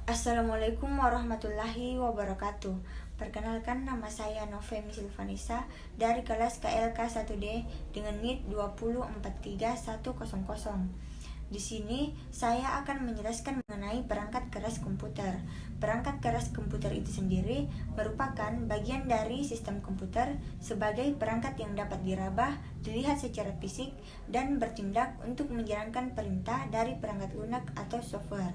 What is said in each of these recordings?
Assalamualaikum warahmatullahi wabarakatuh. Perkenalkan, nama saya Novemi Silvanisa dari kelas KLK 1D dengan NIT 2043100. Di sini saya akan menjelaskan mengenai perangkat keras komputer. Perangkat keras komputer itu sendiri merupakan bagian dari sistem komputer sebagai perangkat yang dapat diraba, dilihat secara fisik, dan bertindak untuk menjalankan perintah dari perangkat lunak atau software.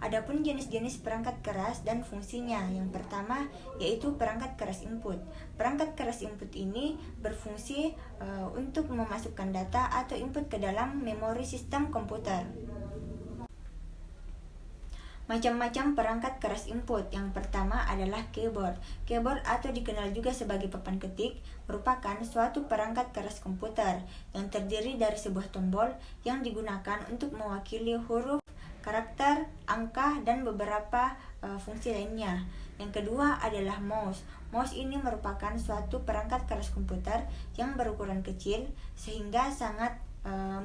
Adapun jenis-jenis perangkat keras dan fungsinya, yang pertama yaitu perangkat keras input. Perangkat keras input ini berfungsi untuk memasukkan data atau input ke dalam memori sistem komputer. Macam-macam perangkat keras input. Yang pertama adalah keyboard. Keyboard atau dikenal juga sebagai papan ketik merupakan suatu perangkat keras komputer yang terdiri dari sebuah tombol yang digunakan untuk mewakili huruf, karakter, angka, dan beberapa fungsi lainnya. Yang kedua adalah mouse. Mouse ini merupakan suatu perangkat keras komputer yang berukuran kecil sehingga sangat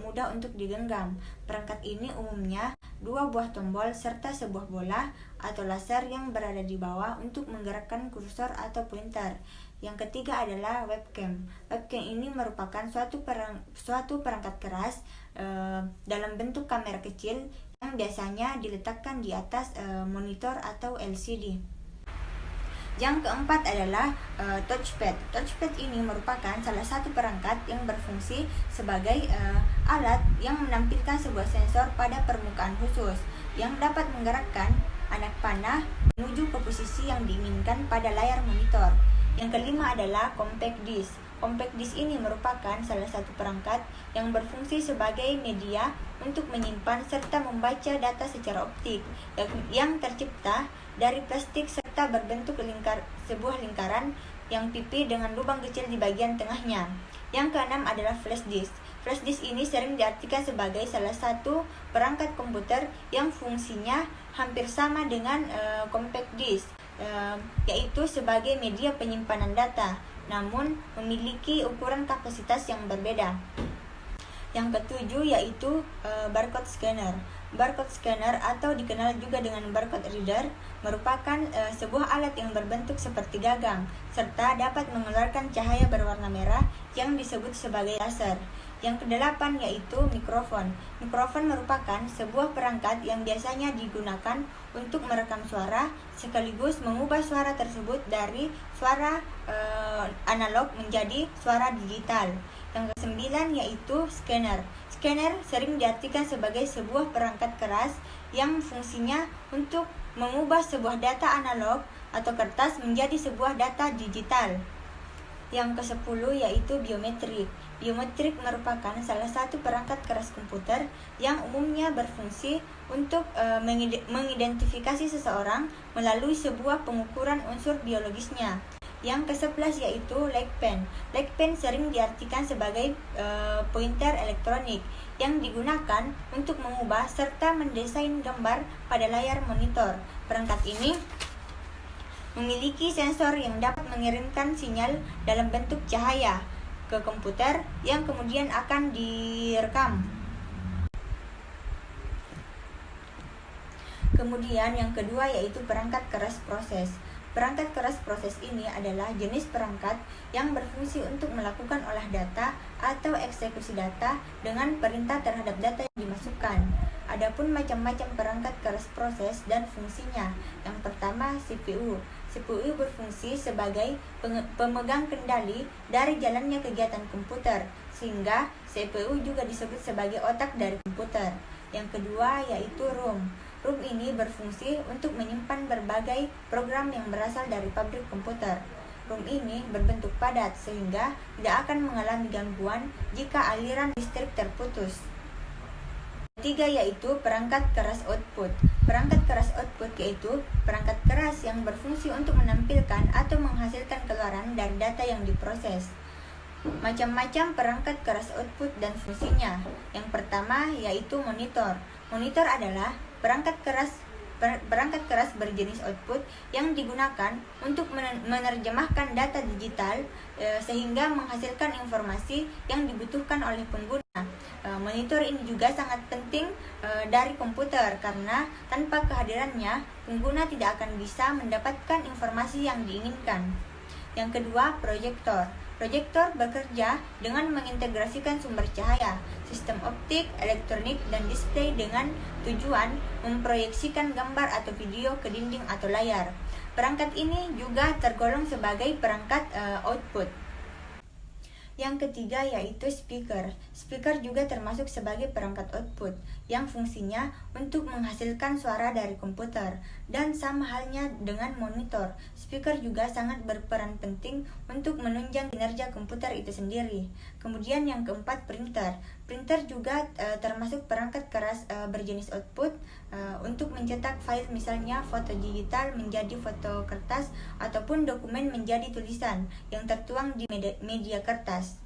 mudah untuk digenggam. Perangkat ini umumnya dua buah tombol serta sebuah bola atau laser yang berada di bawah untuk menggerakkan kursor atau pointer. Yang ketiga adalah webcam. Webcam ini merupakan suatu perangkat keras dalam bentuk kamera kecil yang biasanya diletakkan di atas monitor atau LCD. Yang keempat adalah touchpad. Touchpad ini merupakan salah satu perangkat yang berfungsi sebagai alat yang menampilkan sebuah sensor pada permukaan khusus yang dapat menggerakkan anak panah menuju ke posisi yang diinginkan pada layar monitor. Yang kelima adalah compact disc. Compact disc ini merupakan salah satu perangkat yang berfungsi sebagai media untuk menyimpan serta membaca data secara optik yang tercipta dari plastik serta berbentuk sebuah lingkaran yang pipi dengan lubang kecil di bagian tengahnya. Yang keenam adalah flash disk. Flash disk ini sering diartikan sebagai salah satu perangkat komputer yang fungsinya hampir sama dengan compact disk, yaitu sebagai media penyimpanan data, namun memiliki ukuran kapasitas yang berbeda. Yang ketujuh yaitu barcode scanner. Barcode scanner atau dikenal juga dengan barcode reader merupakan sebuah alat yang berbentuk seperti gagang serta dapat mengeluarkan cahaya berwarna merah yang disebut sebagai laser. Yang kedelapan yaitu mikrofon. Mikrofon merupakan sebuah perangkat yang biasanya digunakan untuk merekam suara sekaligus mengubah suara tersebut dari suara analog menjadi suara digital. Yang kesembilan yaitu scanner. Scanner sering diartikan sebagai sebuah perangkat keras yang fungsinya untuk mengubah sebuah data analog atau kertas menjadi sebuah data digital. Yang ke-10 yaitu biometrik. Biometrik merupakan salah satu perangkat keras komputer yang umumnya berfungsi untuk mengidentifikasi seseorang melalui sebuah pengukuran unsur biologisnya. Yang ke-11 yaitu like pen. Like pen sering diartikan sebagai pointer elektronik yang digunakan untuk mengubah serta mendesain gambar pada layar monitor. Perangkat ini memiliki sensor yang dapat mengirimkan sinyal dalam bentuk cahaya ke komputer yang kemudian akan direkam. Kemudian yang kedua yaitu perangkat keras proses. Perangkat keras proses ini adalah jenis perangkat yang berfungsi untuk melakukan olah data atau eksekusi data dengan perintah terhadap data yang dimasukkan. Adapun macam-macam perangkat keras proses dan fungsinya. Yang pertama, CPU. CPU berfungsi sebagai pemegang kendali dari jalannya kegiatan komputer, sehingga CPU juga disebut sebagai otak dari komputer. Yang kedua yaitu ROM. ROM ini berfungsi untuk menyimpan berbagai program yang berasal dari pabrik komputer. ROM ini berbentuk padat sehingga tidak akan mengalami gangguan jika aliran listrik terputus. Ketiga yaitu perangkat keras output. Perangkat keras output yaitu perangkat keras yang berfungsi untuk menampilkan atau menghasilkan keluaran dari data yang diproses. Macam-macam perangkat keras output dan fungsinya. Yang pertama yaitu monitor. Monitor adalah perangkat keras berjenis output yang digunakan untuk menerjemahkan data digital sehingga menghasilkan informasi yang dibutuhkan oleh pengguna. Monitor ini juga sangat penting dari komputer karena tanpa kehadirannya pengguna tidak akan bisa mendapatkan informasi yang diinginkan. Yang kedua, proyektor. Proyektor bekerja dengan mengintegrasikan sumber cahaya, sistem optik, elektronik, dan display dengan tujuan memproyeksikan gambar atau video ke dinding atau layar. Perangkat ini juga tergolong sebagai perangkat output. Yang ketiga yaitu speaker. Speaker juga termasuk sebagai perangkat output yang fungsinya untuk menghasilkan suara dari komputer. Dan sama halnya dengan monitor, speaker juga sangat berperan penting untuk menunjang kinerja komputer itu sendiri. Kemudian yang keempat, printer. Printer juga termasuk perangkat keras berjenis output untuk mencetak file, misalnya foto digital menjadi foto kertas ataupun dokumen menjadi tulisan yang tertuang di media kertas.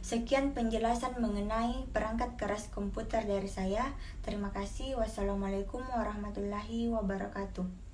Sekian penjelasan mengenai perangkat keras komputer dari saya. Terima kasih. Wassalamualaikum warahmatullahi wabarakatuh.